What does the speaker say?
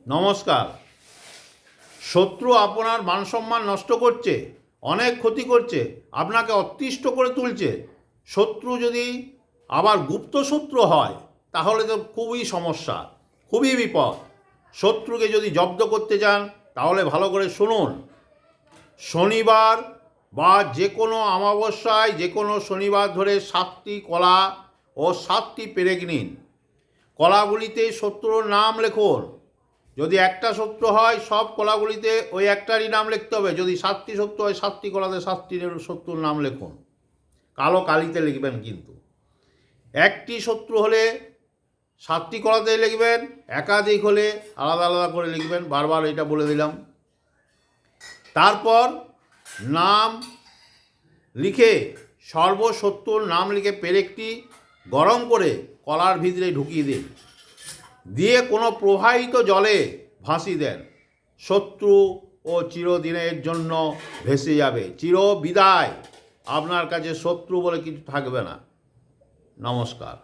নমস্কার। শত্রু আপনার মানসম্মান নষ্ট করছে, অনেক ক্ষতি করছে, আপনাকে অতিষ্ঠ করে তুলছে। শত্রু যদি আবার গুপ্ত শত্রু হয় তাহলে তো খুবই সমস্যা, খুবই বিপদ। শত্রুকে যদি জব্দ করতে চান তাহলে ভালো করে শুনুন। শনিবার বা যে কোনো অমাবস্যায় যে কোনো শনিবার ধরে 7টি কলা ও 7টি পেরেক নিন। কলাগুলিতে শত্রুর নাম লিখুন। যদি একটা শত্রু হয় সব কলাগুলিতে ওই একটারই নাম লিখতে হবে। যদি 7টি শত্রু হয় 7টি কলাতে 7টি শত্রুর নাম লিখুন। কালো কালিতে লিখবেন কিন্তু। একটি শত্রু হলে 7টি কলাতে লিখবেন, একাধিক হলে আলাদা আলাদা করে লিখবেন। বারবার এটা বলে দিলাম। তারপর নাম লিখে সর্বশত্রুর নাম লিখে পেরেকটি গরম করে কলার ভিতরে ঢুকিয়ে দিন, দিয়ে কোনো প্রবাহিত জলে ভাসিয়ে দেন। শত্রু ও চিরদিনের জন্য ভেসে যাবে, চির বিদায়। আপনার কাছে শত্রু বলে কিছু থাকবে না। নমস্কার।